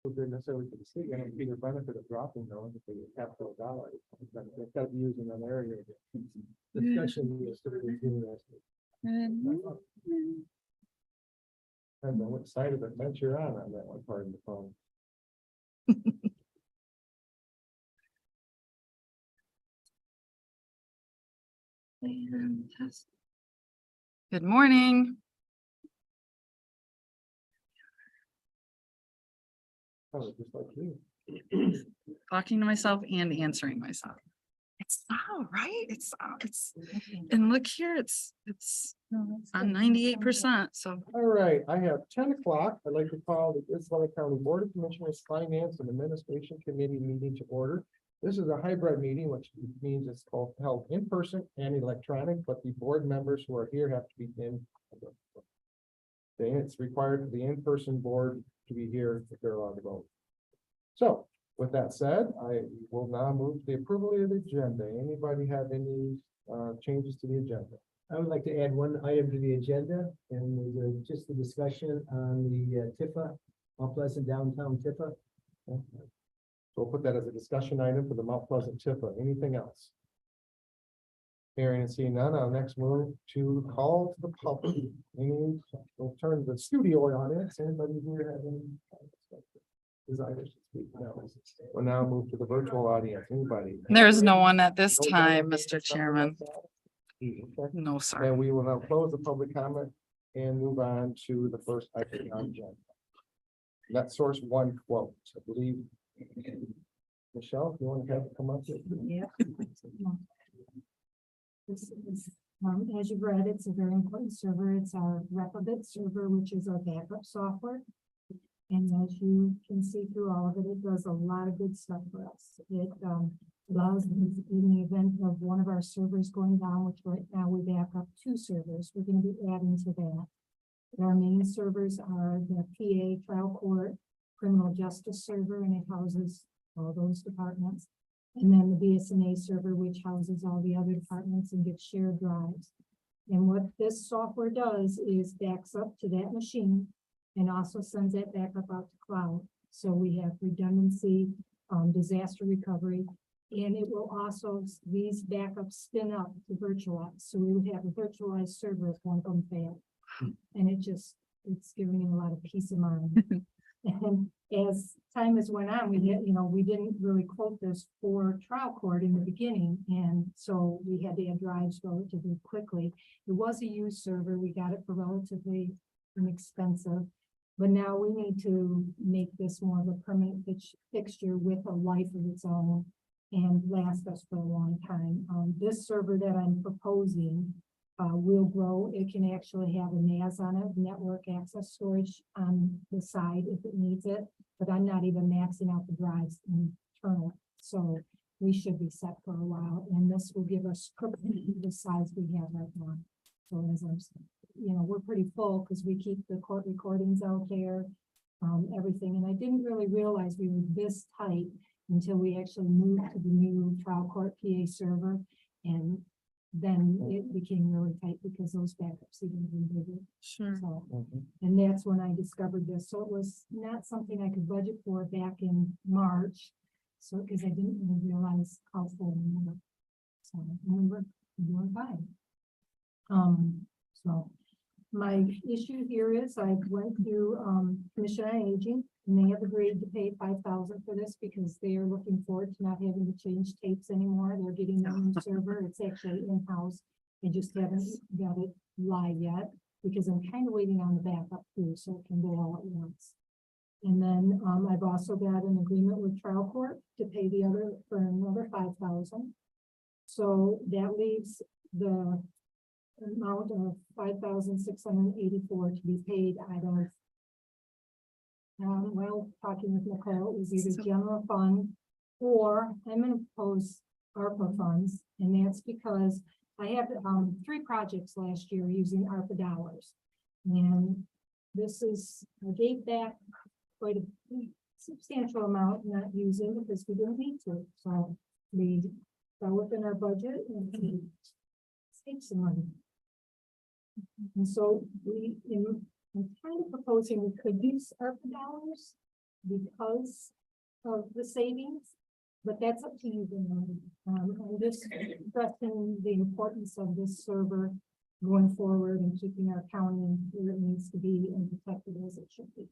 Didn't necessarily for the city, I don't see the benefit of dropping those if they capital dollars. But they've got to be used in an area. Discussion is sort of interesting. Depends on what side of the fence you're on that one part of the phone. Good morning. Oh, just like you. Talking to myself and answering myself. It's all right. And look here, it's on 98%. So All right, I have 10 o'clock. I'd like to call the Isabella County Board of Commissioners Finance and Administration Committee meeting to order. This is a hybrid meeting, which means it's both held in person and electronic, but the board members who are here have to be in. It's required for the in-person board to be here if they're allowed to vote. So with that said, I will now move to the approval of the agenda. Anybody have any changes to the agenda? I would like to add one item to the agenda, and there's just a discussion on the Tifa, Mount Pleasant downtown Tifa. So we'll put that as a discussion item for the Mount Pleasant TIFA. Anything else? Hearing and seeing none, I'll next move to call to the public. We'll turn to the studio audience. Anybody here have any desires to speak? No. We'll now move to the virtual audience. Anybody? there's no one at this No time, delegates, Mr. something Chairman. like that? Okay. No, sir. And we will now close the public comment and move on to the first item on the agenda. That source one quote, I believe. Michelle, if you want to have it come up. Yeah. This is, as you've read, it's a very important server. It's our Replicate server, which is our backup software. And as you can see through all of it, it does a lot of good stuff for us. It allows, in the event of one of our servers going down, which right now we back up 2 servers, we're going to be adding to that. Our main servers are the PA trial court, criminal justice server, and it houses all those departments. And then the BSNA server, which houses all the other departments and gives shared drives. And what this software does is backs up to that machine and also sends that back up out to cloud. So we have redundancy, disaster recovery, and it will also, these backups spin up to virtualize. So we would have a virtualized server if one of them failed. And it's giving me a lot of peace of mind. And as time has went on, we didn't really quote this for trial court in the beginning. And so we had to add drives relatively quickly. It was a used server. We got it for relatively inexpensive. But now we need to make this more of a permanent fixture with a life of its own and last us for a long time. This server that I'm proposing will grow. It can actually have a NAS on it, network access storage on the side if it needs it, but I'm not even maxing out the drives internally. So we should be set for a while, and this will give us the size we have right now. So as I'm saying, we're pretty full because we keep the court recordings out there, everything. And I didn't really realize we were this tight until we actually moved to the new trial court PA server, and then it became really tight because those backups even bigger. Sure. So, and that's when I discovered this. So it was not something I could budget for back in March. So, because I didn't even realize how full we were. So, and we're doing fine. So my issue here is I went through Commission on Aging, and they have agreed to pay $5,000 for this because they are looking forward to not having to change tapes anymore. They're getting their own server. It's actually in-house. I just haven't got it live yet because I'm kind of waiting on the backup too, so it can go all at once. And then I've also got an agreement with trial court to pay the other for another $5,000. So that leaves the amount of $5,684 to be paid out of, talking with Nicole, it was either general fund or I'm going to propose ARPA funds, and that's because I had 3 projects last year using ARPA dollars, and this is, I gave back quite a substantial amount not using because we didn't need to, so we fell within our budget and we saved some money. And so I'm kind of proposing we could use ARPA dollars because of the savings. But that's up to you, Bernard. I'm just stressing the importance of this server going forward and keeping our county where it needs to be and protected as it should be.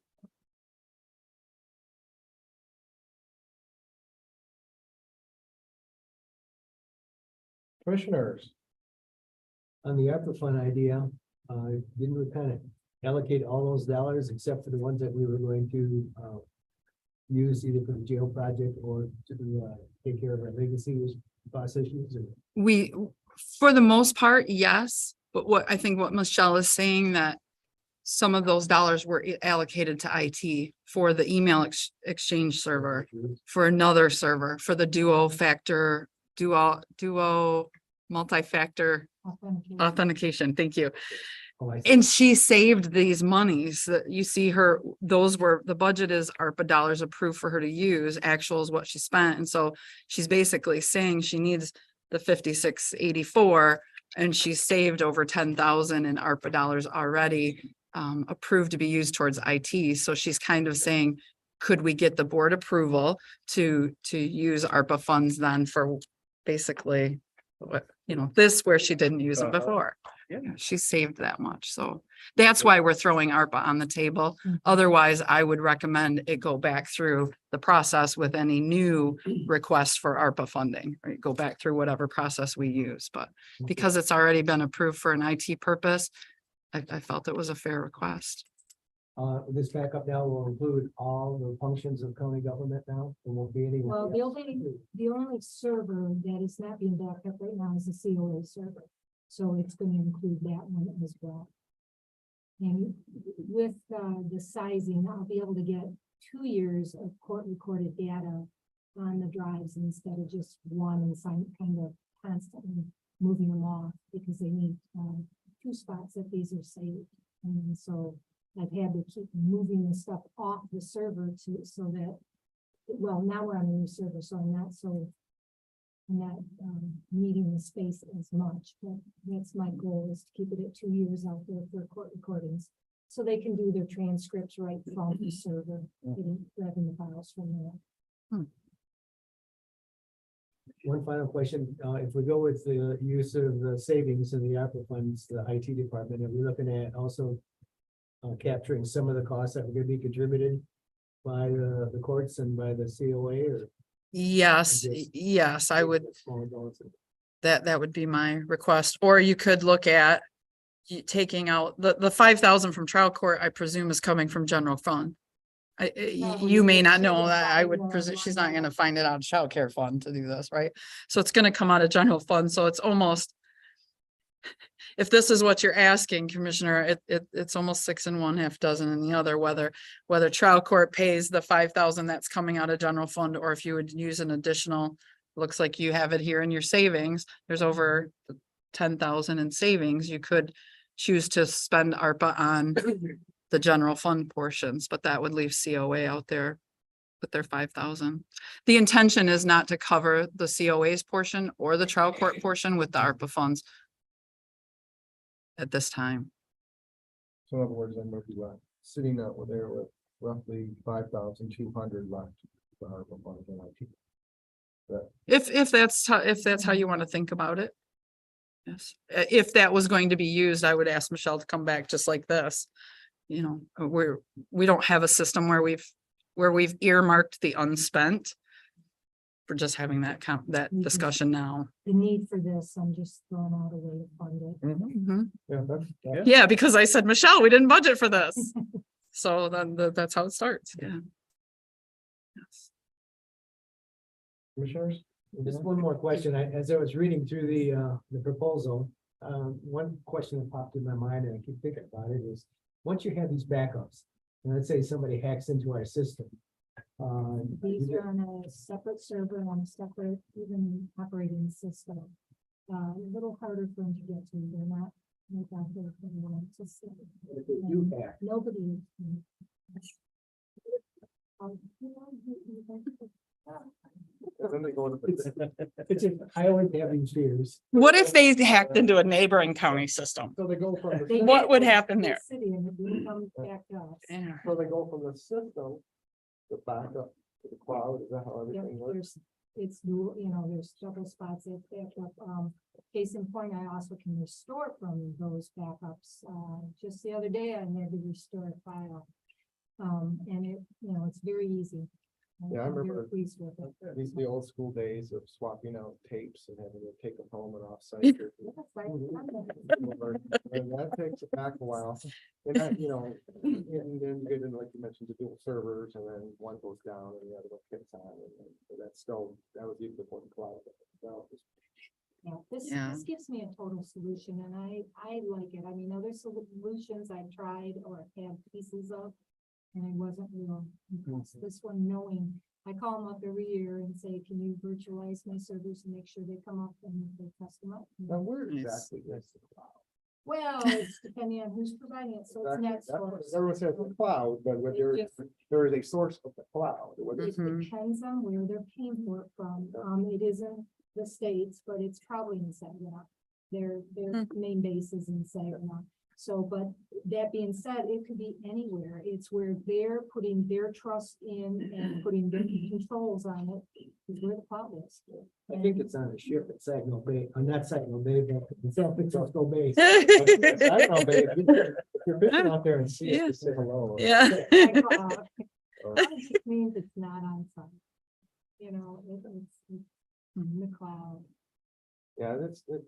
Commissioners, On the ARPA fund idea, didn't we kind of allocate all those dollars except for the ones that we were going to, use either for the jail project or to, take care of our legacy process issues? Or- We, for the most part, yes, but what I think what Michelle is saying that some of those dollars were allocated to IT for the email exchange server, for another server, for the duo multi-factor Authentication. authentication. Thank you. Oh, I see. And she saved these monies that you see her, those were, the budget is ARPA dollars approved for her to use, actual is what she spent. And so she's basically saying she needs the 5684 and she saved over 10,000 in ARPA dollars already approved to be used towards IT. So she's kind of saying, could we get the board approval to use ARPA funds then for basically what, this where she didn't use it before. Yeah. She saved that much. So that's why we're throwing ARPA on the table. Mhm. Otherwise, I would recommend it go back through the process with any new requests for ARPA funding, right? Go back through whatever process we use, but because it's already been approved for an IT purpose, I felt it was a fair request. This backup now will include all the functions of county government now. There won't be any. Well, the only server that is not being backed up right now is the COA server. So it's going to include that one as well. And with the sizing, I'll be able to get 2 years of court recorded data on the drives instead of just one and kind of constantly moving them off because they need 2 spots that these are saved. And so I've had to keep moving the stuff off the server so that, well, now we're on a new server, so I'm not needing the space as much, but that's my goal is to keep it at 2 years out there for court recordings. So they can do their transcripts right from the server, grabbing the files from there. One final question, if we go with the use of the savings in the ARPA funds, the IT department, are we looking at also capturing some of the costs that were gonna be contributed by the courts and by the COA or? Yes, Just- yes, I would, Small amounts of- that would be my request. Or you could look at taking out the 5,000 from trial court, I presume is coming from general fund. You may not know that. I would presume she's not gonna find it out of childcare fund to do this, right? So it's gonna come out of general fund. So it's almost, if this is what you're asking, Commissioner, it's almost 6 in one, half dozen in the other, whether trial court pays the 5,000 that's coming out of general fund, or if you would use an additional, looks like you have it here in your savings, there's over 10,000 in savings, you could choose to spend ARPA on the general fund portions, but that would leave COA out there with their 5,000. The intention is not to cover the COA's portion or the trial court portion with the ARPA funds at this time. so in other words, I'm gonna be left sitting out with there with roughly 5,200 left. for ARPA funds and IT. If that's how you want to think about it. Yes, if that was going to be used, I would ask Michelle to come back just like this. We don't have a system where we've earmarked the unspent. For just having that discussion now. The need for this, I'm just throwing out a way to fund it. Mhm. Yeah, that's. Yeah, because I said, Michelle, we didn't budget for this. So then that's how it starts, yeah. Yes. Commissioners? Just one more question. As I was reading through the proposal, one question that popped in my mind and I keep thinking about it is, once you have these backups, and let's say somebody hacks into our system. These are on a separate server, on a separate even operating system. A little harder for them to get to, they're not. Right out there for them to see. If they do hack, Nobody. Then they go to the- it's just, I always have these fears. What if they hacked into a neighboring county system? So they go from They the, What get would to happen the there? City and it will come back to us. Yeah. so they go from the system the backup to the cloud? Is that how Yep, everything works? there's, it's dual, you know, there's double spots if backup, case in point, I also can restore from those backups. Just the other day, I had to restore a file. And it, you know, it's very easy. Yeah, I I'm very remember pleased with it. These the old school days of swapping out tapes and having to take them home and offsite. Yes, I- And that takes it back a while. And that, you know, and then you get into, like you mentioned, the dual servers and then one goes down and the other one kicks on. And that's still, that was even before the cloud. Yeah, Yeah. this gives me a total solution and I like it. I mean, other solutions I've tried or had pieces of. And I wasn't real impressed. This one, knowing, I call them up every year and say, can you virtualize my servers and make sure they come up and they custom up? Now, where Nice. exactly is the cloud? Well, it's depending on who's providing it, so it's Exactly. next. That's what everyone says the cloud, but when there is a source of the cloud. whether It it's- Mhm. depends on where they're paying for it from. It isn't the states, but it's probably in Saginaw. Their main base is in Saginaw. So, but that being said, it could be anywhere. It's where they're putting their trust in and putting their controls on it. Is where the cloud is. I think it's on a ship at Saginaw Bay, not Saginaw Bay, but in San Francisco Bay. I don't know, babe. If you're fishing out there and see, Yeah. just say hello. Yeah. It just means it's not on site. You know, it's in the cloud. Yeah, that's, it.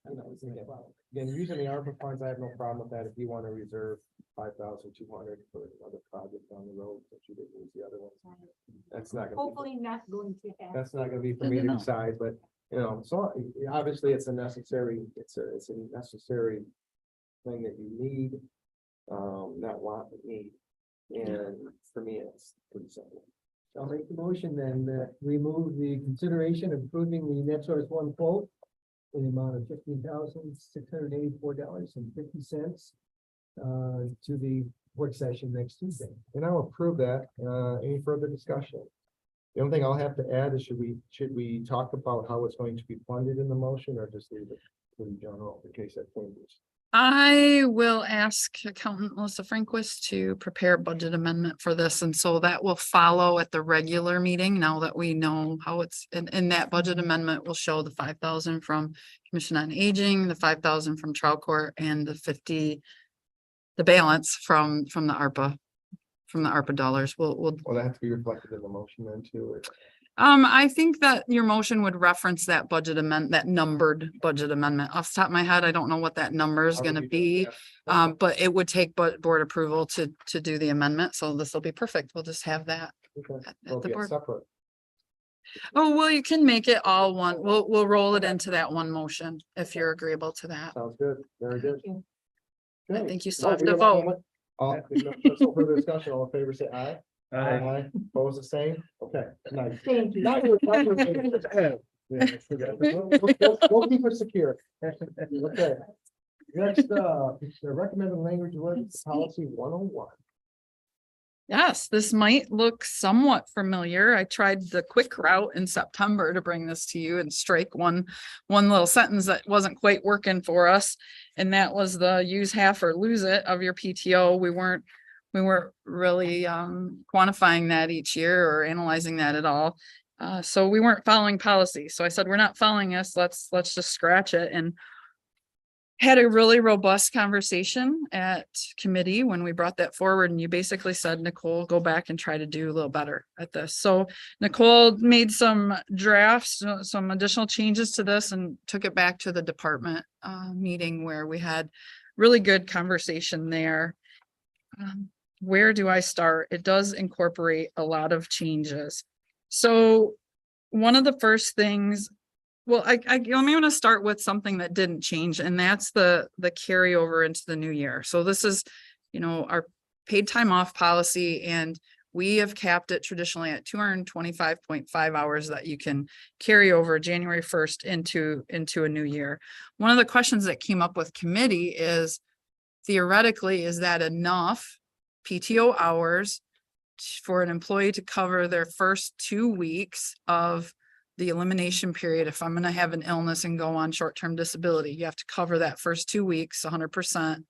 I know, it's again, using the ARPA funds, I have no problem with that. If you want to reserve 5,200 for another project down the road, that you didn't use the other ones. That's not gonna be, Hopefully not going to happen. that's not gonna be for me to No. decide, but, you know, so obviously it's a necessary, it's a necessary thing that you need, not want, but need. And for me, it's pretty simple. I'll make the motion then that we move the consideration of approving the NetSource one quote in the amount of $15,684.50 to the work session next Tuesday. And I'll approve that. Any further discussion? The only thing I'll have to add is should we talk about how it's going to be funded in the motion or just leave it pretty general in case that changes? I will ask accountant Melissa Franquist to prepare a budget amendment for this, and so that will follow at the regular meeting now that we know how it's, and that budget amendment will show the 5,000 from Commission on Aging, the 5,000 from trial court, and the 50, the balance from the ARPA dollars. We'll Well, that has to be reflected in the motion then too. or- I think that your motion would reference that budget amendment, that numbered budget amendment. Off the top of my head, I don't know what that number is How gonna would you do be. that? But it would take board approval to do the amendment, so this will be perfect. We'll just have that Okay. at Well, the yeah, board. separate. Oh, well, you can make it all one. We'll roll it into that one motion if you're agreeable to that. Sounds good. Very good. Thank you. I Okay. think you Oh, still have we to have a vote. moment. There's no further discussion. All in favor, say aye. Aye. Opposed, the same? Okay, nice. Thank you. Now you're- Yeah, we'll keep it secure. Okay. Next, the recommended language was policy 101. Yes, this might look somewhat familiar. I tried the quick route in September to bring this to you and strike one little sentence that wasn't quite working for us. And that was the use half or lose it of your PTO. We weren't really quantifying that each year or analyzing that at all. So we weren't following policy. So I said, we're not following this. Let's just scratch it, and had a really robust conversation at committee when we brought that forward, and you basically said, Nicole, go back and try to do a little better at this. So Nicole made some drafts, some additional changes to this, and took it back to the department meeting where we had really good conversation there. Where do I start? It does incorporate a lot of changes. So one of the first things, well, I'm going to start with something that didn't change, and that's the carryover into the new year. So this is, our paid time off policy, and we have capped it traditionally at 225.5 hours that you can carry over January 1st into a new year. One of the questions that came up with committee is, theoretically, is that enough PTO hours for an employee to cover their first 2 weeks of the elimination period? If I'm going to have an illness and go on short-term disability, you have to cover that first 2 weeks, 100%.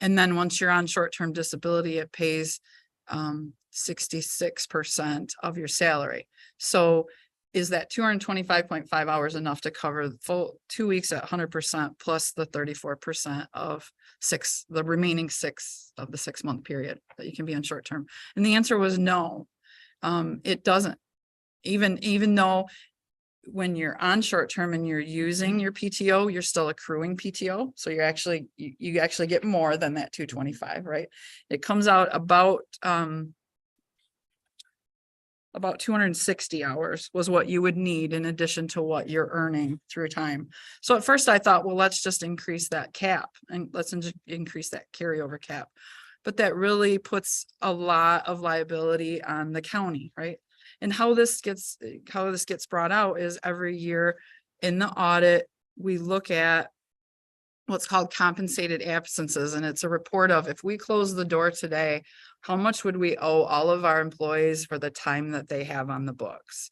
And then once you're on short-term disability, it pays 66% of your salary. So is that 225.5 hours enough to cover the full 2 weeks at 100% plus the 34% of the remaining 6 of the 6-month period that you can be on short term? And the answer was no. It doesn't. Even though when you're on short term and you're using your PTO, you're still accruing PTO. So you're actually, you actually get more than that 225, right? It comes out about 260 hours was what you would need in addition to what you're earning through time. So at first I thought, well, let's just increase that cap and let's increase that carryover cap. But that really puts a lot of liability on the county, right? And how this gets brought out is every year in the audit, we look at what's called compensated absences. And it's a report of, if we close the door today, how much would we owe all of our employees for the time that they have on the books?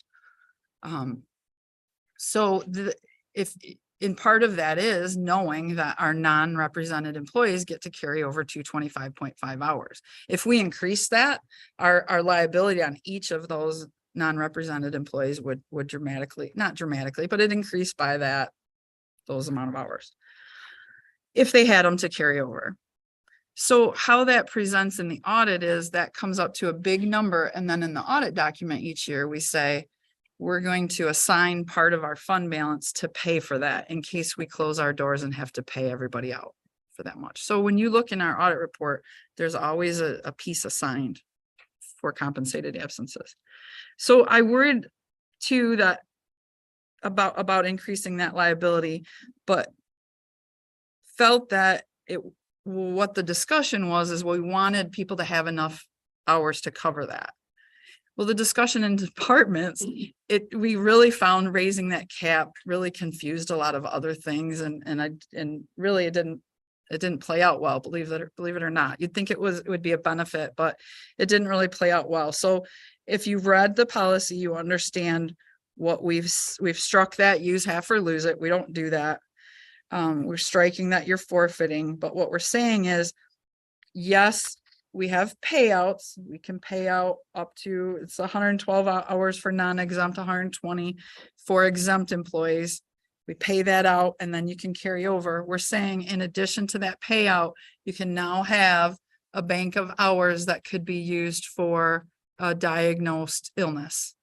If in part of that is knowing that our non-represented employees get to carry over 225.5 hours. If we increase that, our liability on each of those non-represented employees would dramatically, not dramatically, but it increased by those amount of hours if they had them to carry over. So how that presents in the audit is that comes up to a big number. And then in the audit document each year, we say, we're going to assign part of our fund balance to pay for that in case we close our doors and have to pay everybody out for that much. So when you look in our audit report, there's always a piece assigned for compensated absences. So I worried too that about increasing that liability, but felt that what the discussion was is we wanted people to have enough hours to cover that. Well, the discussion in departments, we really found raising that cap really confused a lot of other things, and really it didn't play out well, believe it or not. You'd think it would be a benefit, but it didn't really play out well. So if you've read the policy, you understand what we've struck that use half or lose it. We don't do that. We're striking that you're forfeiting, but what we're saying is, yes, we have payouts. We can pay out up to, it's 112 hours for non-exempt, 120 for exempt employees. We pay that out and then you can carry over. We're saying in addition to that payout, you can now have a bank of hours that could be used for a diagnosed illness.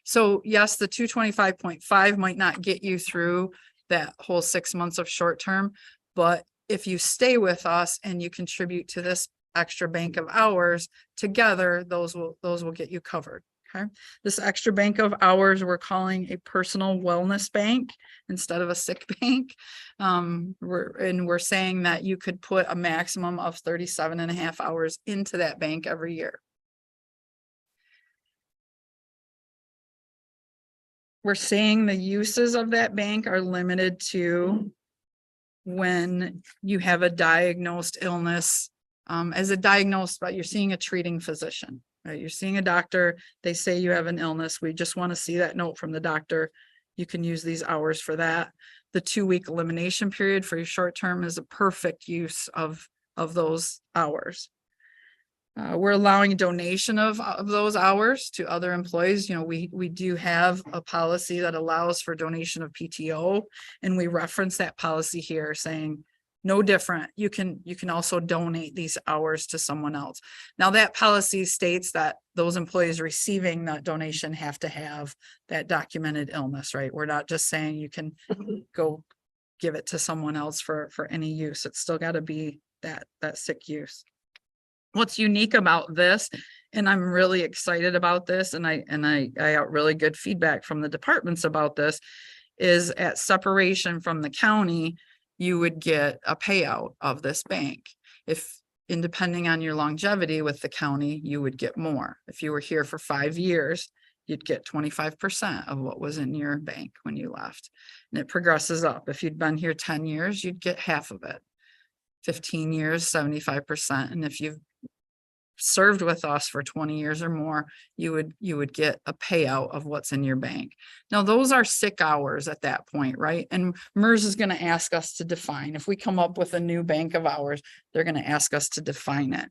So yes, the 225.5 might not get you through that whole 6 months of short term, but if you stay with us and you contribute to this extra bank of hours together, those will get you covered. Okay, this extra bank of hours we're calling a personal wellness bank instead of a sick bank. We're saying that you could put a maximum of 37.5 hours into that bank every year. We're saying the uses of that bank are limited to when you have a diagnosed illness, as a diagnosed, but you're seeing a treating physician, right? You're seeing a doctor, they say you have an illness. We just want to see that note from the doctor. You can use these hours for that. The 2-week elimination period for your short term is a perfect use of those hours. We're allowing a donation of those hours to other employees. You know, we do have a policy that allows for donation of PTO, and we reference that policy here saying no different. You can also donate these hours to someone else. Now that policy states that those employees receiving that donation have to have that documented illness, right? We're not just saying you can go give it to someone else for any use. It's still got to be that sick use. What's unique about this, and I'm really excited about this, and I got really good feedback from the departments about this, is at separation from the county, you would get a payout of this bank. And depending on your longevity with the county, you would get more. If you were here for 5 years, you'd get 25% of what was in your bank when you left. And it progresses up. If you'd been here 10 years, you'd get half of it. 15 years, 75%. And if you've served with us for 20 years or more, you would get a payout of what's in your bank. Now, those are sick hours at that point, right? And MERS is going to ask us to define. If we come up with a new bank of hours, they're going to ask us to define it.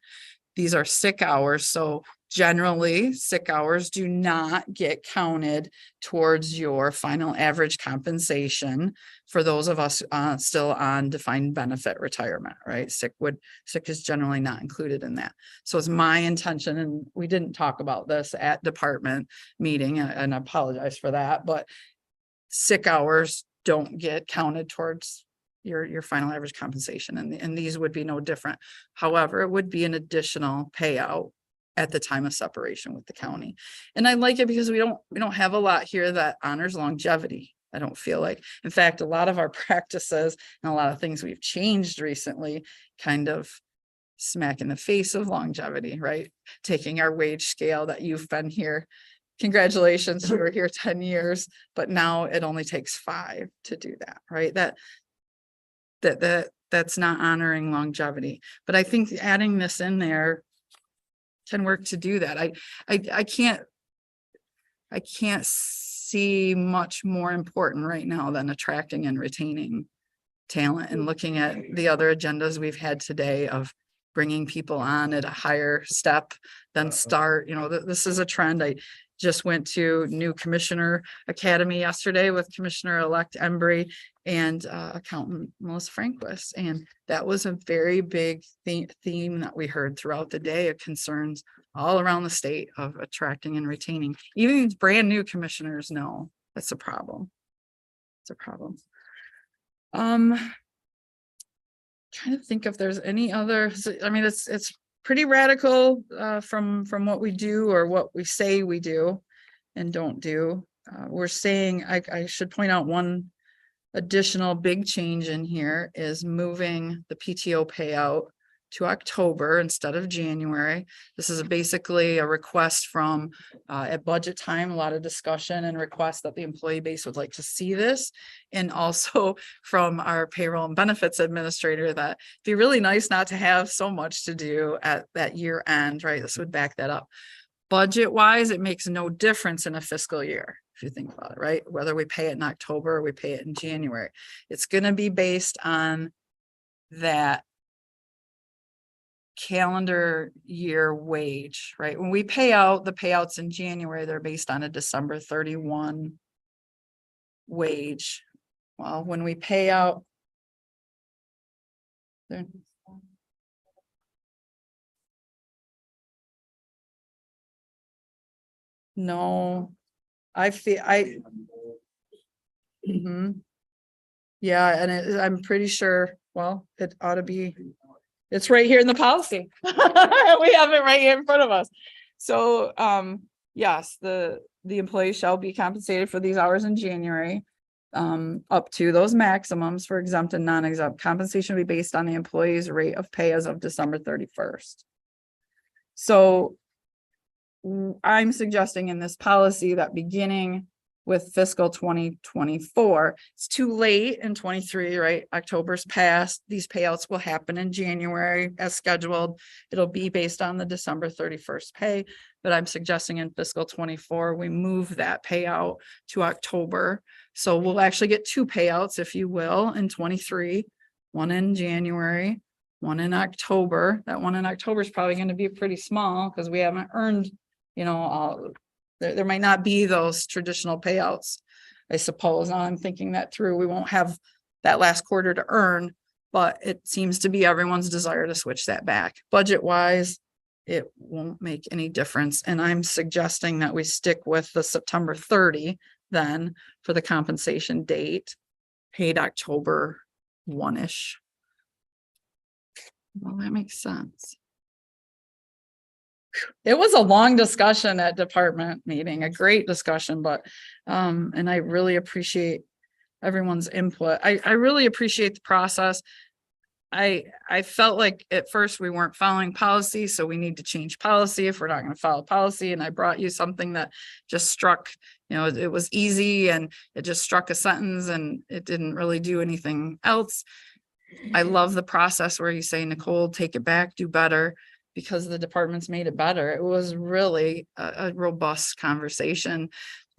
These are sick hours. So generally, sick hours do not get counted towards your final average compensation for those of us still on defined benefit retirement, right? Sick is generally not included in that. So it's my intention, and we didn't talk about this at department meeting, and I apologize for that, but sick hours don't get counted towards your final average compensation, and these would be no different. However, it would be an additional payout at the time of separation with the county. And I like it because we don't have a lot here that honors longevity. I don't feel like, in fact, a lot of our practices and a lot of things we've changed recently kind of smack in the face of longevity, right? Taking our wage scale that you've been here. Congratulations, you were here 10 years, but now it only takes 5 to do that, right? That's not honoring longevity. But I think adding this in there can work to do that. I can't see much more important right now than attracting and retaining talent, and looking at the other agendas we've had today of bringing people on at a higher step than start. This is a trend. I just went to new Commissioner Academy yesterday with Commissioner-elect Embry and Accountant Melissa Franquist. And that was a very big theme that we heard throughout the day of concerns all around the state of attracting and retaining. Even these brand new commissioners know that's a problem. It's a problem. Trying to think if there's any other, I mean, it's pretty radical from what we do or what we say we do and don't do. We're saying, I should point out one additional big change in here is moving the PTO payout to October instead of January. This is basically a request from at budget time, a lot of discussion and requests that the employee base would like to see this. And also from our payroll and benefits administrator, that it'd be really nice not to have so much to do at that year end, right? This would back that up. Budget wise, it makes no difference in a fiscal year, if you think about it, right? Whether we pay it in October or we pay it in January, it's going to be based on that calendar year wage, right? When we pay out the payouts in January, they're based on a December 31 wage. Well, when we pay out, no, I feel yeah, and I'm pretty sure, well, it ought to be, it's right here in the policy. We have it right here in front of us. So, yes, the employee shall be compensated for these hours in January, up to those maximums for exempt and non-exempt. Compensation will be based on the employee's rate of pay as of December 31st. So I'm suggesting in this policy that beginning with fiscal 2024, it's too late in 23, right? October's passed. These payouts will happen in January as scheduled. It'll be based on the December 31st pay, but I'm suggesting in fiscal 24, we move that payout to October. So we'll actually get 2 payouts, if you will, in 23, one in January, one in October. That one in October is probably going to be pretty small because we haven't earned, there might not be those traditional payouts, I suppose. I'm thinking that through. We won't have that last quarter to earn, but it seems to be everyone's desire to switch that back. Budget wise, it won't make any difference. And I'm suggesting that we stick with the September 30 then for the compensation date, paid October 1-ish. Well, that makes sense. It was a long discussion at department meeting, a great discussion, but and I really appreciate everyone's input. I really appreciate the process. I felt like at first we weren't following policy, so we need to change policy if we're not going to follow policy. And I brought you something that just struck, it was easy and it just struck a sentence and it didn't really do anything else. I love the process where you say, Nicole, take it back, do better, because the departments made it better. It was really a robust conversation,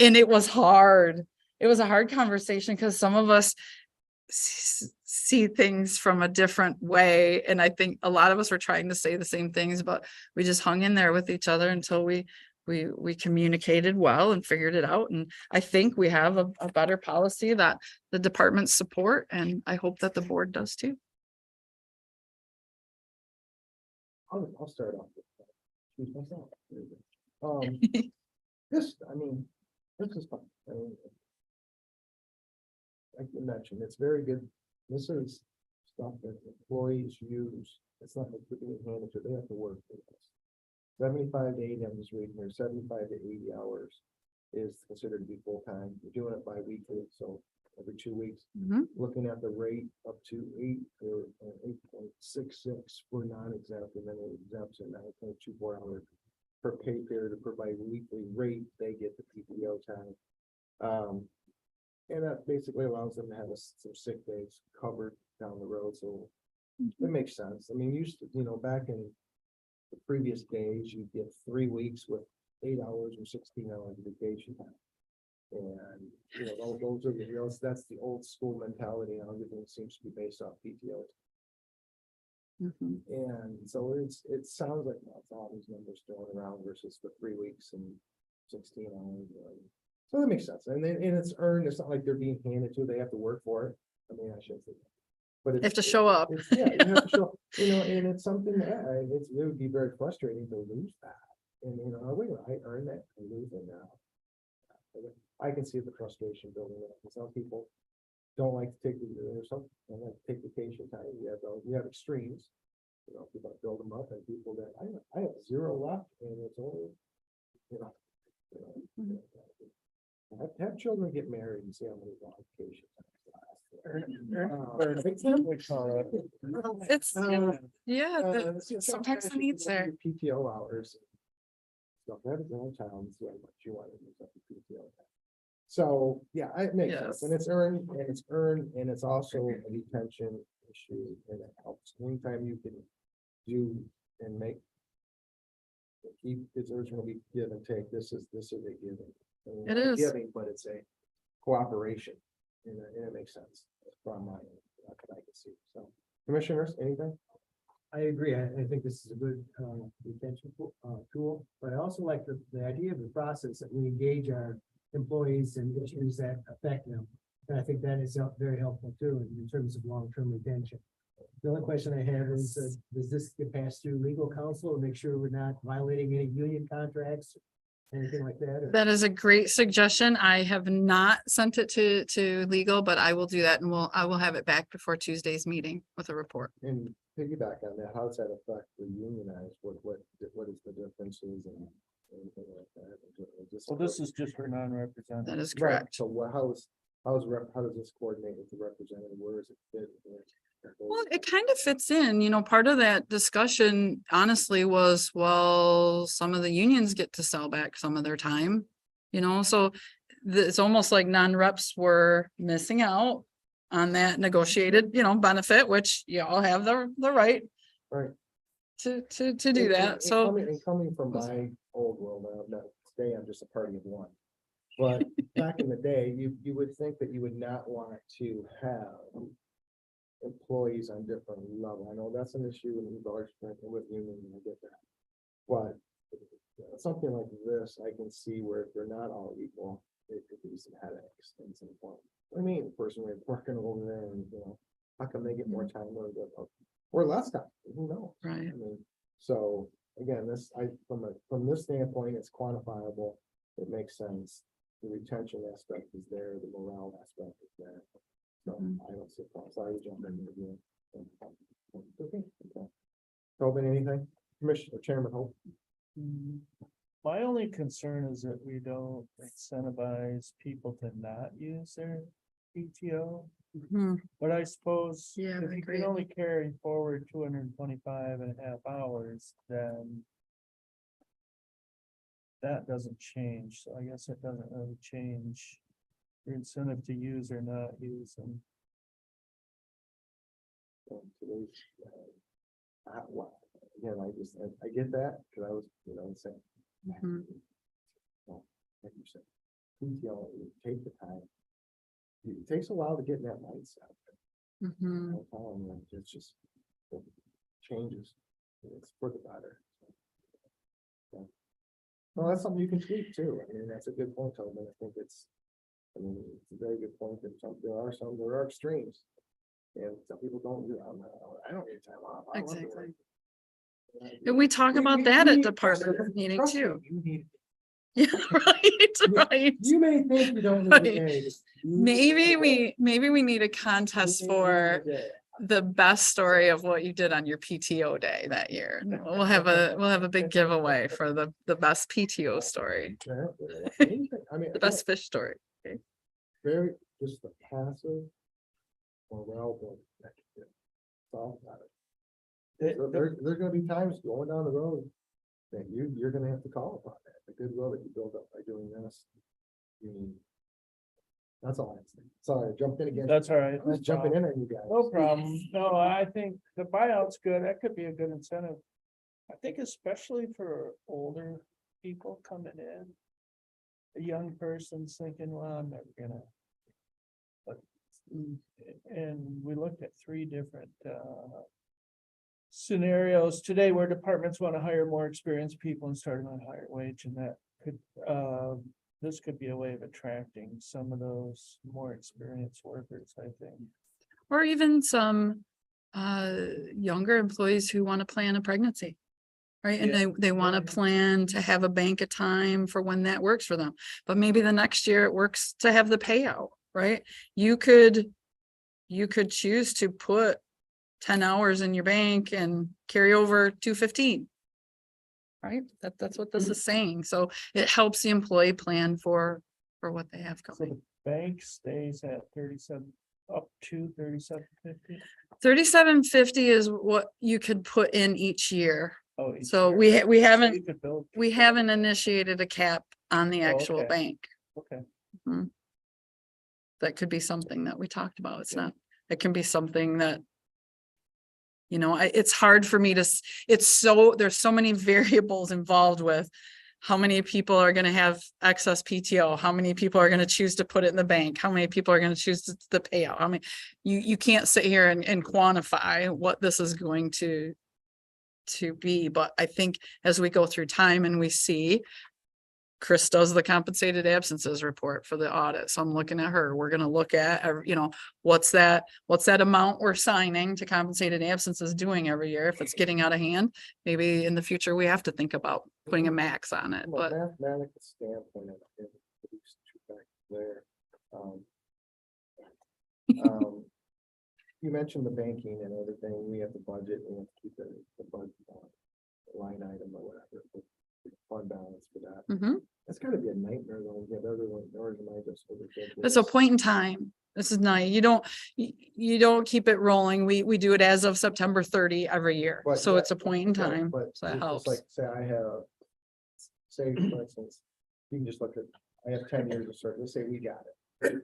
and it was hard. It was a hard conversation because some of us see things from a different way. And I think a lot of us were trying to say the same things, but we just hung in there with each other until we communicated well and figured it out. And I think we have a better policy that the departments support, and I hope that the board does too. I'll start off with that. Excuse myself. This, I mean, this is fun. I mean, like you mentioned, it's very good. This is stuff that employees use. It's not like we're being handed to, they have to work for this. 75 to 80, I'm just reading here, 75 to 80 hours is considered to be full-time. We're doing it bi-weekly, so every 2 weeks. Mhm. Looking at the rate up to 8.66 for non-exempt, and then it exempts at 9.24 hours per pay period to provide weekly rate, they get the PTO time. And that basically allows them to have some sick days covered down the road, so it makes sense. I mean, back in the previous days, you'd get 3 weeks with 8 hours or 16 hours of vacation time. And, those are that's the old school mentality, and everything seems to be based off PTO. Mhm. And so it sounds like that's all these numbers thrown around versus the 3 weeks and 16 hours. So that makes sense. And it's earned. It's not like they're being handed to, they have to work for it. I mean, I shouldn't say that. But You have to show up. Yeah, you have to show, and it's something that it would be very frustrating to lose that. And, I earn that and lose it now. I can see the frustration building up. And some people don't like to take don't like to take vacation time. You have extremes. People build them up, and people that I have 0 left, and it's only, Mhm. have children get married and see how many vacations. It's, yeah, sometimes the needs there. PTO hours. Stuff that is in town, see how much you want to use up the PTO. So, yeah, it makes sense, Yes. and it's also a retention issue, and it helps. Anytime you can do and make. It's originally give and take, this is a giving. And It not a is. Giving, but it's a cooperation, and it makes sense from my, that's what I can see, so. Commissioners, anything? I agree. I think this is a good retention tool, but I also like the idea of the process that we engage our employees in issues that affect them. And I think that is very helpful too, in terms of long-term retention. The only question I have is, does this get passed through legal counsel to make sure we're not violating any union contracts? Anything like that? Or- That is a great suggestion. I have not sent it to legal, but I will do that, and I will have it back before Tuesday's meeting with a report. And piggyback on that, how does that affect the unionized? What is the differences and anything like that? So this is just for non-represented. That is Right, correct. so how does this coordinate with the representative? Where is it fit? Well, it kind of fits in, part of that discussion honestly was, well, some of the unions get to sell back some of their time. So it's almost like non-reps were missing out on that negotiated, benefit, which you all have the right. Right. To do that, so. Coming from my old world, today I'm just a party of one. But back in the day, you would think that you would not want to have employees on different level. I know that's an issue in regards with union, I get that. But something like this, I can see where if they're not all equal, it could be some headaches and some fun. I mean, personally, working over there and, how come they get more time or less time? Who knows? Right. I mean, so again, from this standpoint, it's quantifiable. It makes sense. The retention aspect is there, the morale aspect is there. So Mhm. I don't see a problem. Sorry, jump in again. Okay. Tobin, anything? Commissioner Chairman Hope? My only concern is that we don't incentivize people to not use their PTO. Hmm, But I suppose Yeah, if I you agree. can only carry forward 225.5 hours, then that doesn't change. So I guess it doesn't really change your incentive to use or not use them. Today's, well, again, I get that, because I was, saying. Mhm. Well, like you said, PTO, you take the time. it takes a while to get in that mindset. Mhm. I'm telling you, it's just it changes. It's for the better. So. Well, that's something you can tweak too. I mean, that's a good point, Tobin. I think it's a very good point that there are extremes. And some people don't do, I don't need time off. I love to work. Exactly. And we talk about that at department meeting Trust me, too. you need- Yeah, right, right. You may think you don't need Right. a day. Maybe we need a contest for the best story of what you did on your PTO day that year. We'll have a big giveaway for the best PTO story, I mean, the best fish story. very, just the passive. Or well, thought about it. So there's gonna be times going down the road that you're gonna have to call upon that, the goodwill that you build up by doing this. That's all I'm saying. Sorry, I jumped in again. That's all right. I was jumping in on you guys. No problem. No, I think the buyout's good. That could be a good incentive. I think especially for older people coming in. A young person's thinking, well, I'm never gonna. But, and we looked at 3 different, scenarios today where departments want to hire more experienced people and start them on a higher wage, and that could, this could be a way of attracting some of those more experienced workers, I think. Or even some younger employees who want to plan a pregnancy. Right, and Yeah. they want to plan to have a bank of time for when that works for them, but maybe the next year it works to have the payout, right? You could choose to put 10 hours in your bank and carry over 215. Right, that's what this is saying, so it helps the employee plan for what they have So coming. the bank stays at 37, up to 37.50. 3750 is what you could put in each year. Oh, each So year. we So haven't you could build- we haven't initiated a cap on the Oh, actual okay. bank. Okay, That could be something that we talked about. It's Yeah. not, it can be something that. It's hard for me to, there's so many variables involved with. How many people are gonna have excess PTO? How many people are gonna choose to put it in the bank? How many people are gonna choose the payout? I mean, you can't sit here and quantify what this is going to be, but I think as we go through time and we see. Chris does the compensated absences report for the audit, so I'm looking at her. We're gonna look at, what's that amount we're signing to compensated absences doing every year? If it's getting out of hand, maybe in the future we have to think about putting a max on it, From a but mathematical standpoint, I think it's two factors there. You mentioned the banking and everything, we have to budget, we have to keep the budget line item or whatever, the fund balance for that. Mhm. That's gotta be a nightmare though, to get everyone organized. it's a point in time. This is not, you don't keep it rolling. We do it as of September 30 every year, But so yeah, it's a point in time, But so that it's helps. like, say I have, say for instance, you can just look at, I have 10 years of service, let's say we got it.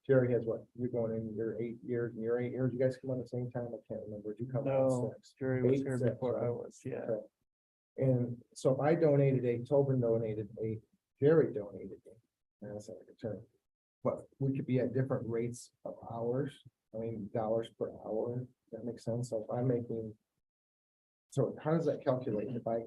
Jerry has what, you're going in your 8 years, and your 8 years, you guys come on the same time, I can't remember, did you come on no, 6? Jerry was 8, here 6, before I right? was, yeah. Okay. And so if I donated 8, Tobin donated 8, Jerry donated 8, and that's like a term. But we could be at different rates of hours, dollars per hour, that makes sense, so if I'm making. So how does that calculate if I?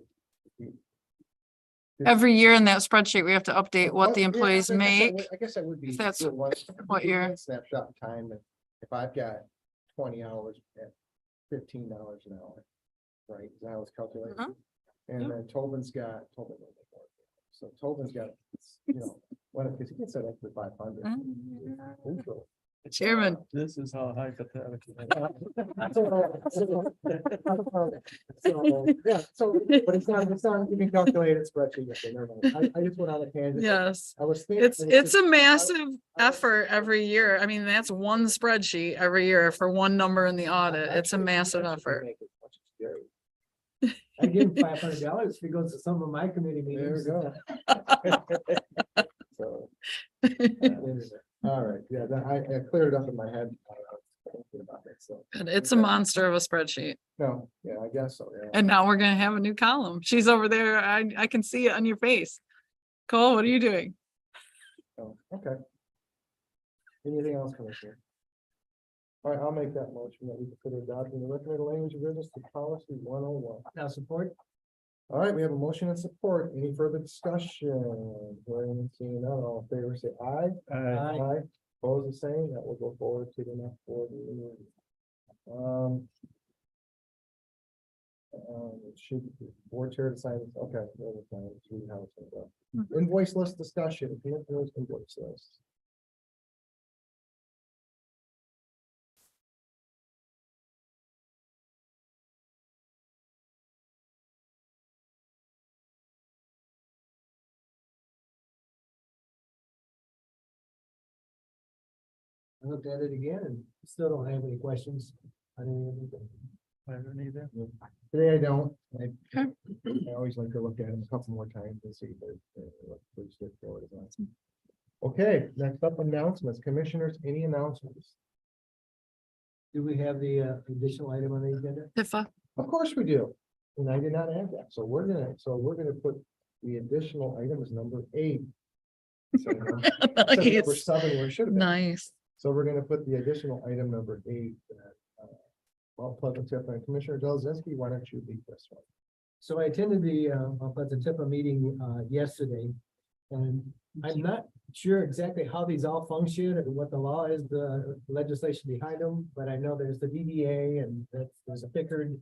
Every year in that spreadsheet, we have to update what the Yeah, employees I guess that make. would- I guess that would be. if that's good one- what good you're- one Snapshot in time, and if I've got 20 hours at $15 an hour, right, is that how it's calculated? Mhm. And then Tobin's got, Tobin, don't make more. So Tobin's got, what, because he gets that extra 500. Mhm. Chairman. This is how hypothetical. So, yeah, so, but it's not, you can calculate it spreadsheet, okay, never mind. I just went on a tangent. Yes, I was thinking. it's a massive effort every year. I mean, that's one spreadsheet every year for one number in the audit. It's a massive effort. I give him $500 if he goes to some of my committee There we meetings. go. So, all right, yeah, I cleared it up in my head. Thinking about it, so, And it's a monster of a spreadsheet. no, yeah, I guess so, yeah. And now we're gonna have a new column. She's over there. I can see it on your face. Cole, what are you doing? So, okay. Anything else, Commissioner? All right, I'll make that motion that we consider adopting the recommended language of business to policy 101. Now support. All right, we have a motion and support. Any further discussion? Hearing and seeing none, all in favor, say aye. Aye. Opposed, the same. That will go forward to the next board meeting. It should be board chair to sign this. Okay. we'll sign it. See how it's gonna go. Invoice list discussion. Invoice list. I looked at it again and still don't have any questions. I didn't even. I don't either. Today I don't. I Okay. I always like to look at them a couple more times and see if they're pretty straightforward. Okay, next up, announcements. Commissioners, any announcements? Do we have the additional item on the agenda? Tifa, Of course we do. And I did not add that. So we're gonna put the additional item as number 8. So, number nice, 7 where it should have been. nice. So we're gonna put the additional item number 8. Mount Pleasant Tifa. Commissioner Delazinski, why don't you lead this one? So I attended the Mount Pleasant Tifa meeting yesterday. And I'm not sure exactly how these all function and what the law is, the legislation behind them, but I know there's the DDA and that there's a Pickard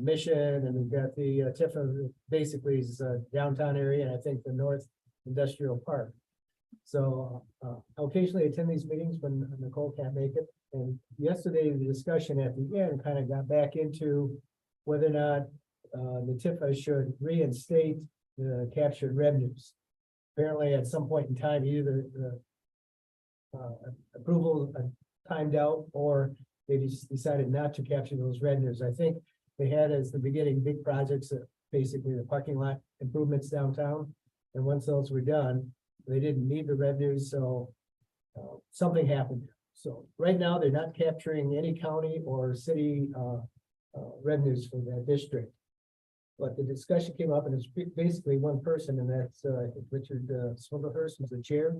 mission, and we've got the Tifa basically is downtown area, and I think the North Industrial Park. So I occasionally attend these meetings when Nicole can't make it. And yesterday, the discussion at the end kind of got back into whether or not the Tifa should reinstate the captured revenues. Apparently, at some point in time, either the approval timed out, or they just decided not to capture those revenues. I think they had as the beginning big projects, basically the parking lot improvements downtown. And once those were done, they didn't need the revenues, so something happened. So right now, they're not capturing any county or city revenues from that district. But the discussion came up, and it's basically one person, and that's I think Richard Swindlehurst, who's the chair,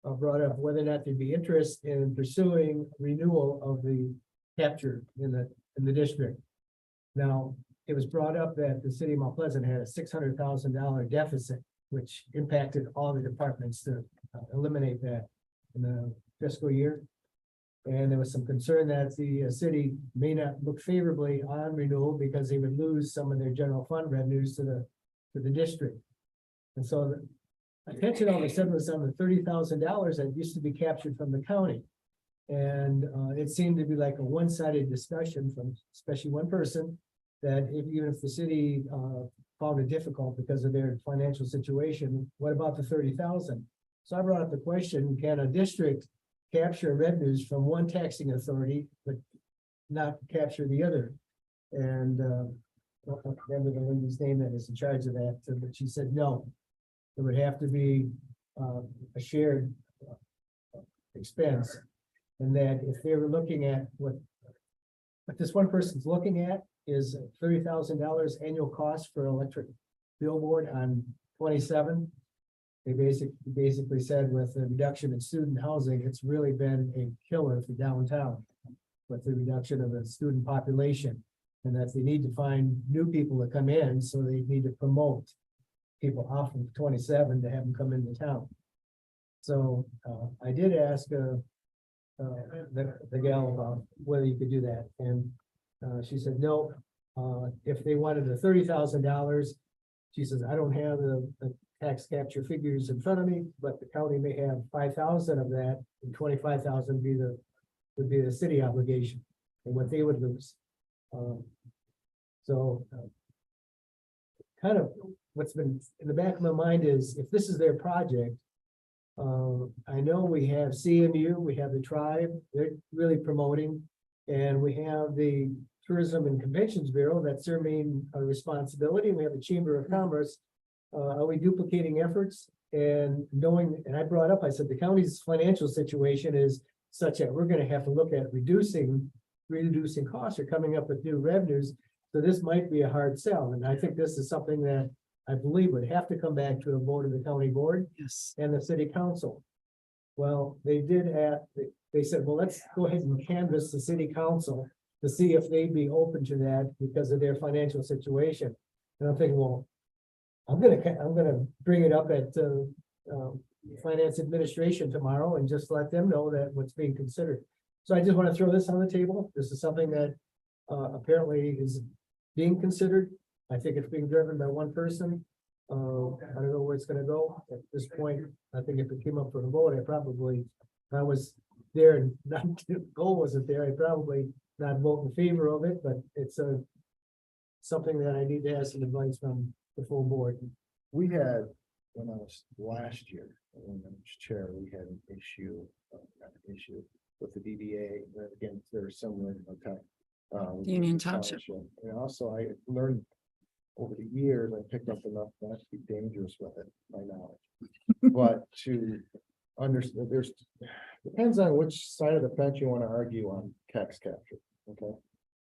brought up whether or not there'd be interest in pursuing renewal of the capture in the district. Now, it was brought up that the city of Mount Pleasant had a $600,000 deficit, which impacted all the departments to eliminate that in the fiscal year. And there was some concern that the city may not look favorably on renewal because they would lose some of their general fund revenues to the district. And so the attention all of a sudden was on the $30,000 that used to be captured from the county. And it seemed to be like a one-sided discussion from especially one person, that even if the city found it difficult because of their financial situation, what about the 30,000? So I brought up the question, can a district capture revenues from one taxing authority, but not capture the other? And I don't remember the lady's name that is in charge of that, but she said, no, it would have to be a shared expense. And that if they were looking at what this one person's looking at is $30,000 annual cost for electric billboard on 27. They basically said with the reduction in student housing, it's really been a killer for downtown with the reduction of the student population, and that they need to find new people to come in, so they need to promote people off of 27 to have them come into town. So I did ask the gal about whether you could do that, and she said no. If they wanted the $30,000, she says, I don't have the tax capture figures in front of me, but the county may have 5,000 of that, and 25,000 would be the city obligation and what they would lose. Kind of what's been in the back of my mind is, if this is their project, I know we have CMU, we have the tribe, they're really promoting, and we have the Tourism and Conventions Bureau, that's their main responsibility. We have the Chamber of Commerce. Are we duplicating efforts? And knowing, and I brought up, I said, the county's financial situation is such that we're going to have to look at reducing costs or coming up with new revenues. So this might be a hard sell. And I think this is something that I believe would have to come back to a vote of the county board Yes. and the city council. Well, they did they said, well, let's go ahead and canvass the city council to see if they'd be open to that because of their financial situation. And I'm thinking, well, I'm gonna bring it up at, finance administration tomorrow and just let them know that what's being considered. So I just want to throw this on the table. This is something that, apparently is being considered. I think it's being driven by one person. I don't know where it's gonna go at this point. I think if it came up for a vote, if I was there and not, goal wasn't there, I'd probably not vote in favor of it, but it's something that I need to ask some advice from the full board. We had, when I was last year, when I was chair, we had an issue with the DDA, that again, they're similar, okay. Union Township. And also I learned over the years, I picked up enough not to be dangerous with it, my knowledge. But to understand, depends on which side of the fence you want to argue on tax capture, okay?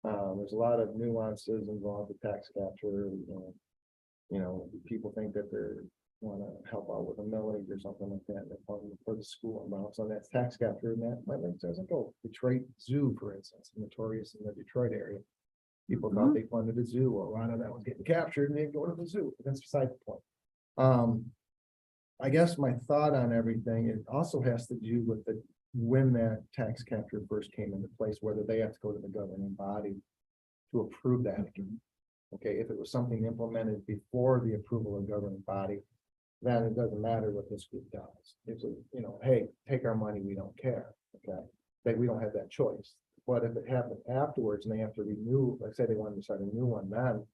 There's a lot of nuances involved with tax capture, people think that they're want to help out with a millage or something like that, for the school amounts on that tax capture, and that money doesn't go. Detroit Zoo, for instance, notorious in the Detroit area. People thought they funded a zoo, well, a lot of that was getting captured and they'd go to the zoo, but that's beside the point. I guess my thought on everything, it also has to do with when that tax capture first came into place, whether they have to go to the governing body to approve that again. Okay, if it was something implemented before the approval of governing body, then it doesn't matter what this group does. It's hey, take our money, we don't care, okay? We don't have that choice. But if it happened afterwards and they have to renew, like say they want to start a new one, then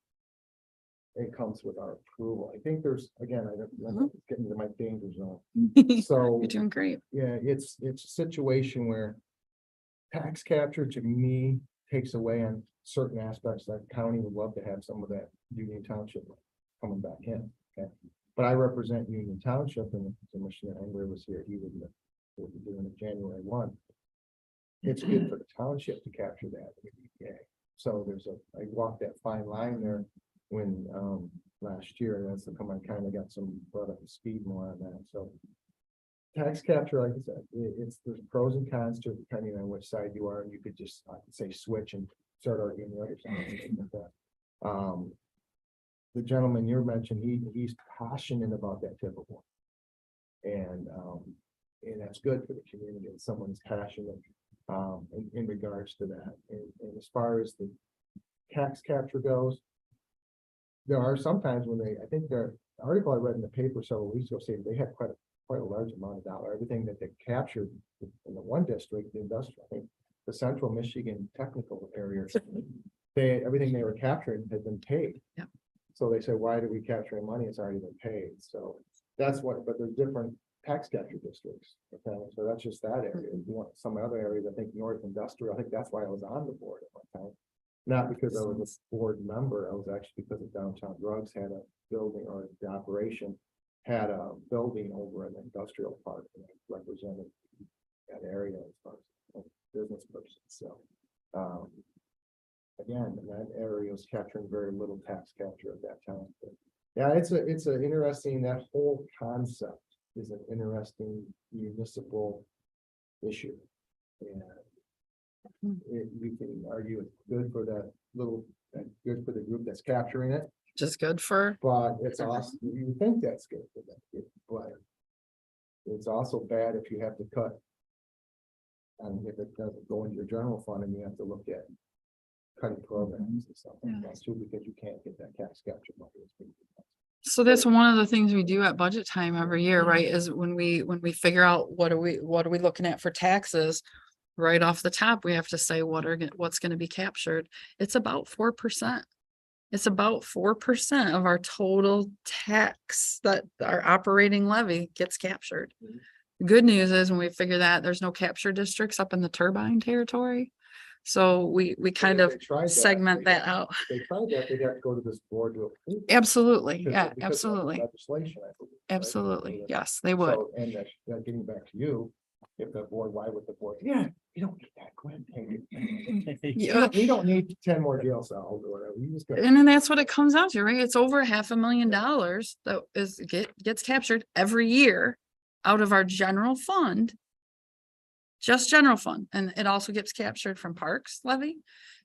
it comes with our approval. I think there's, again, I'm getting to my danger zone. So You're doing great. yeah, it's a situation where tax capture to me takes away on certain aspects that county would love to have some of that Union Township coming back in, okay? But I represent Union Township, and the Commissioner Engler was here, he would be doing it January 1. It's good for the township to capture that. So I walked that fine line there when, last year, and that's come, I kind of got some brought up to speed more on that, so. Tax capture, like I said, there's pros and cons to it depending on which side you are, and you could just, I could say, switch and start arguing the other side. The gentleman you mentioned, he's passionate about that type of one. And that's good for the community, and someone's passionate in regards to that. And as far as the tax capture goes, there are sometimes when I think the article I read in the paper several weeks ago saying they had quite a large amount of dollar, everything that they captured in the one district, the industrial, I think the central Michigan technical area, everything they were capturing had been paid. Yeah. So they said, why do we capture money? It's already been paid. So that's what, but there's different tax capture districts. Okay, so that's just that area. If you want some other areas, I think North Industrial, I think that's why I was on the board at one time. Not because I was a board member, I was actually because of Downtown Drugs had a building, or the operation had a building over an industrial park, and I represented that area as far as a business person. So again, that area was capturing very little tax capture at that time. But yeah, it's an interesting, that whole concept is an interesting municipal issue. And you can argue it's good for that good for the group that's capturing it, Just good for, but it's also, you think that's good for them, but it's also bad if you have to cut. And if it doesn't go into your general fund and you have to look at cutting programs and stuff like that too, because you can't get that tax capture money. so that's one of the things we do at budget time every year, right? Is when we figure out what are we looking at for taxes? Right off the top, we have to say what's gonna be captured. It's about 4%. It's about 4% of our total tax that our operating levy gets captured. The good news is when we figure that there's no capture districts up in the turbine territory. So we kind of segment that out. They tried that, they'd have to go to this board to approve. Absolutely, Because yeah, of absolutely, legislation, I believe, right? absolutely. So Yes, they would. And that getting back to you, if the board, why would the board? Yeah, you don't need that, go ahead and take it. Yeah, We don't need 10 more jail cells or whatever. You just got. and then that's what it comes out to, right? It's over $500,000 that gets captured every year out of our general fund just general fund, and it also gets captured from parks levy.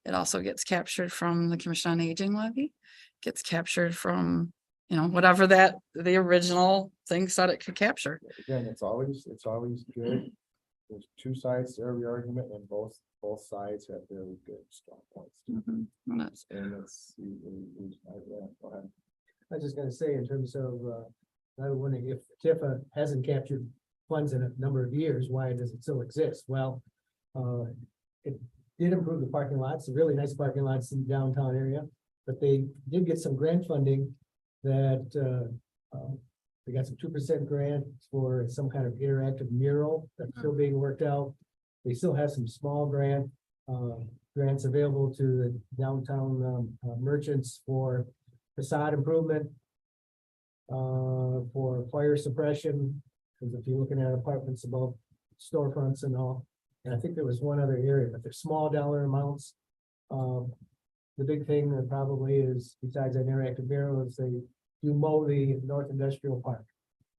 It also gets captured from the Commission on Aging levy, gets captured from, whatever the original thing said it could capture. Again, it's always good. There's two sides to every argument and both sides have very good strong points. Mhm. And that's- And it's, go ahead. I was just gonna say in terms of, I was wondering if Tifa hasn't captured funds in a number of years, why does it still exist? Well, it did improve the parking lots, really nice parking lots in the downtown area, but they did get some grant funding that, they got some 2% grant for some kind of interactive mural that's still being worked out. They still have some small grants available to the downtown merchants for facade improvement. For fire suppression, because if you're looking at apartments above storefronts and all, and I think there was one other area, but they're small dollar amounts. The big thing that probably is, besides that interactive mural, is they do mow the North Industrial Park.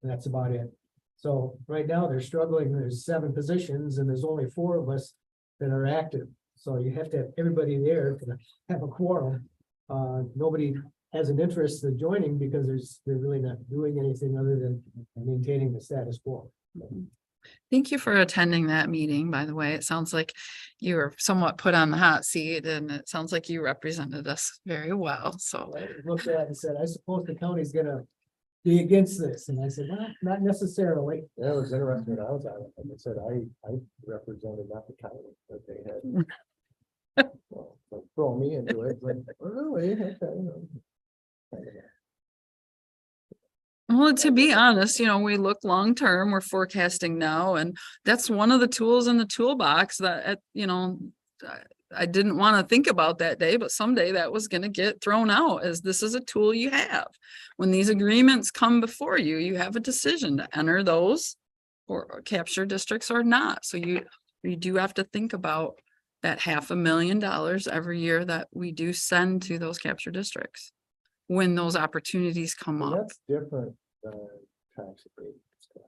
And that's about it. So right now they're struggling. There's 7 positions and there's only 4 of us that are active. So you have to have everybody there to have a quorum. Nobody has an interest in joining because they're really not doing anything other than maintaining the status quo. Thank you for attending that meeting, by the way. It sounds like you were somewhat put on the hot seat, and it sounds like you represented us very well, so. I looked at it and said, I suppose the county's gonna be against this. And I said, well, not necessarily. Yeah, it was interesting when I was on it. Like I said, I represented not the county, but they had. Well, like, throw me into it, like, really? Okay. Well, to be honest, we look long-term, we're forecasting now, and that's one of the tools in the toolbox that, I didn't want to think about that day, but someday that was going to get thrown out as this is a tool you have. When these agreements come before you, you have a decision to enter those or capture districts or not. So you do have to think about that $500,000 every year that we do send to those capture districts when those opportunities come And up. that's different than tax abatement.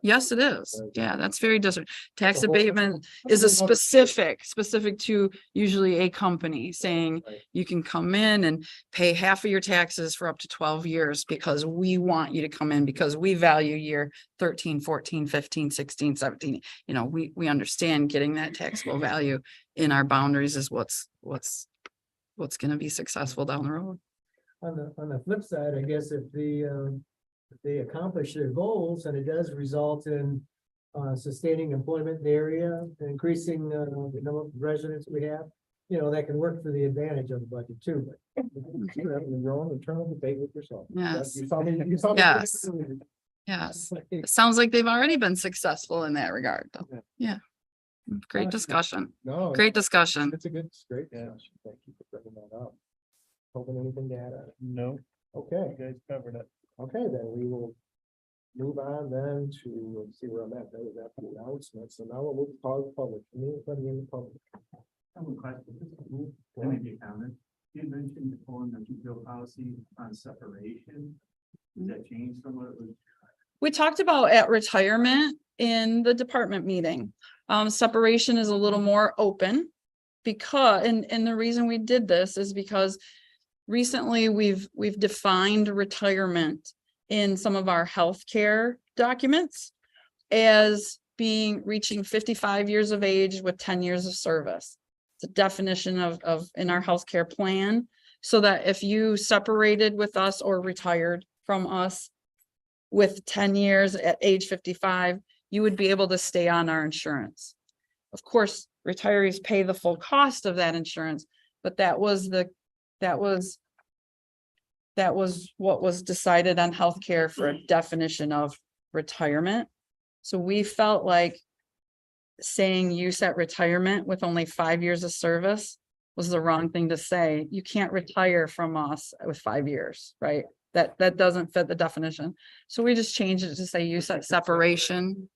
Yes, it is. Yeah, that's very different. Tax The whole- abatement is a specific to usually a company saying Right. you can come in and pay half of your taxes for up to 12 years because we want you to come in because we value year 13, 14, 15, 16, 17. We understand getting that taxable value in our boundaries is what's going to be successful down the road. On the flip side, I guess if they accomplish their goals and it does result in sustaining employment in the area, increasing the number of residents we have, that can work for the advantage of the budget too, but. You're having your own internal debate with yourself. Yes. You saw me. Yes. Yes, it sounds like they've already been successful in that regard, though. Yeah. Great discussion. No. Great discussion. It's great discussion. Thank you for bringing that up. Hoping anything to add on it. No, Okay, you guys covered it. okay, then we will move on then to, let's see where I'm at, that was after the announcements, so now we'll move to the public, anybody in the public. I have a question. Can I make a comment? You mentioned the form that you built policy on separation. Does that change from what it was? We talked about at retirement in the department meeting. Separation is a little more open because, and the reason we did this is because recently we've defined retirement in some of our healthcare documents as reaching 55 years of age with 10 years of service. It's a definition of in our healthcare plan, so that if you separated with us or retired from us with 10 years at age 55, you would be able to stay on our insurance. Of course, retirees pay the full cost of that insurance, but that was what was decided on healthcare for a definition of retirement. So we felt like saying use at retirement with only 5 years of service was the wrong thing to say. You can't retire from us with 5 years, right? That doesn't fit the definition. So we just changed it to say use at separation,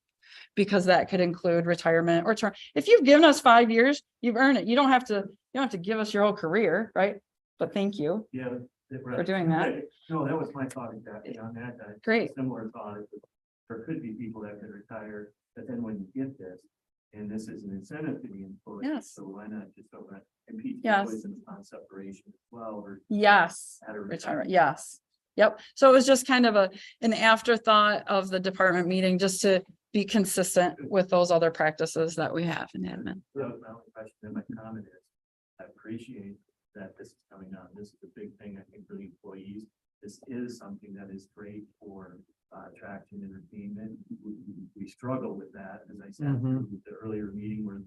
because that could include retirement or term. If you've given us 5 years, you've earned it. You don't have to give us your whole career, right? But thank you. Yeah. For doing that. No, that was my thought exactly on that. Great. Similar thought. There could be people that could retire, but then when you get this, And this is an incentive to the employees. Yes. So why not just open it and PTO Yes. is on separation as well, or Yes. at a Retirement, yes. Yep. So it was just kind of an afterthought of the department meeting, just to be consistent with those other practices that we have in admin. That was my only question, and my comment is, I appreciate that this is coming on. This is a big thing, I think, for the employees. This is something that is great for attraction, entertainment. We struggle with that, as I said, Mhm. with the earlier meeting where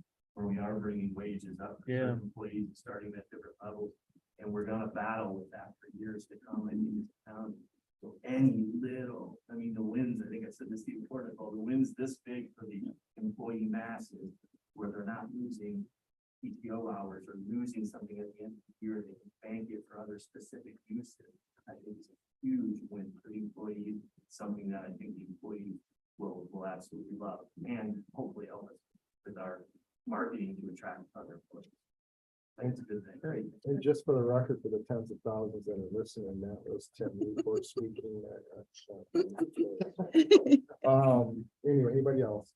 we are bringing wages up for Yeah. certain employees, starting at different levels. And we're gonna battle with that for years to come, I think, as a town. So any little, I mean, the wins, I think I said this to you before, Nicole, the wins this big for the employee masses, where they're not losing PTO hours or losing something at the end of the year, they can bank it for other specific uses. I think it's a huge win for the employees, something that I think the employees will absolutely love, and hopefully help us with our marketing to attract other employees. I think it's a good thing, right? And just for the record, for the tens of thousands that are listening, that was Tim Newport speaking. Anyway, anybody else?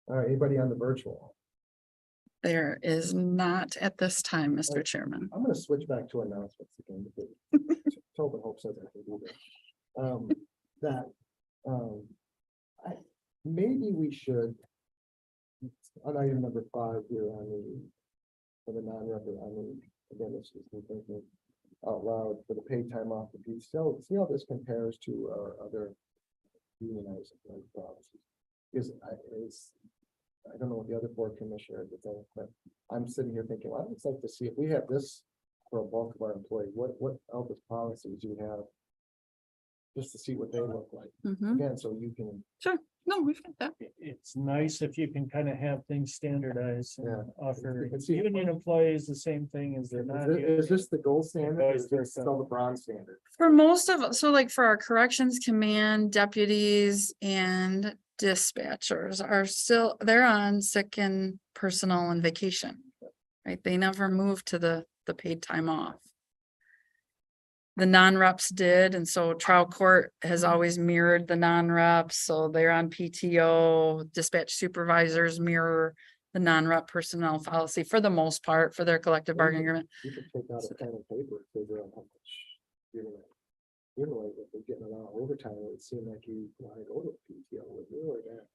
All right, anybody on the virtual? There is not at this time, Mr. Chairman. I'm gonna switch back to announcements again, because Tobin Hope says I can do that. That, maybe we should. On item number 5 here on the, for the non-resident, I mean, again, this is me thinking out loud for the paid time off the piece. So see how this compares to our other unionized employee policies. I don't know what the other board commissioner would think, but I'm sitting here thinking, well, I'd just like to see if we have this for a bulk of our employees, what Elvis policies do we have? Just to see what they look like. Mhm. Again, so you can, No, we've got that. It's nice if you can kind of have things standardized Yeah. and offer You can see- union employees the same thing as they're not. is this the gold standard or is Vice this versa. still the bronze standard? For most of, so like for our corrections command deputies and dispatchers are still, they're on sick and personal and vacation. Right? They never moved to the paid time off. The non-reps did, and so trial court has always mirrored the non-reps, so they're on PTO. Dispatch supervisors mirror the non-rep personnel policy for the most part for their collective bargaining agreement. You could take out a pen and paper and figure out how much you're like, if they're getting a lot of overtime, it would seem like you want to go to a PTO with you or that.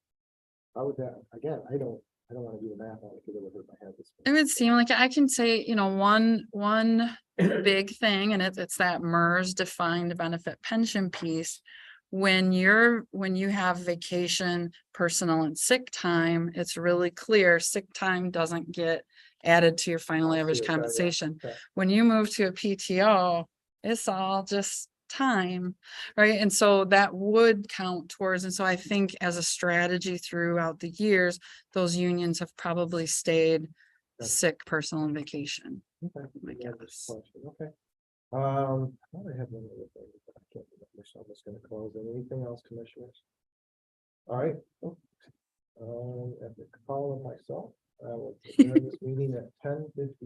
How would that, again, I don't want to do the math on it because it would hurt my head. It would seem like I can say, one big thing, and it's that MERS defined benefit pension piece. When you have vacation, personal and sick time, it's really clear sick time doesn't get added to your final I see average it, yeah, yeah. compensation. Okay. When you move to a PTO, it's all just time, right? And so that would count towards, and so I think as a strategy throughout the years, those unions have probably stayed Okay. sick, personal and vacation. Okay. I Yeah, that's guess. a question. Okay. I thought I had one other thing, but I can't remember, so I'm just gonna close it. Anything else, commissioners? All right. At the call of myself, I will adjourn this meeting at 10:15.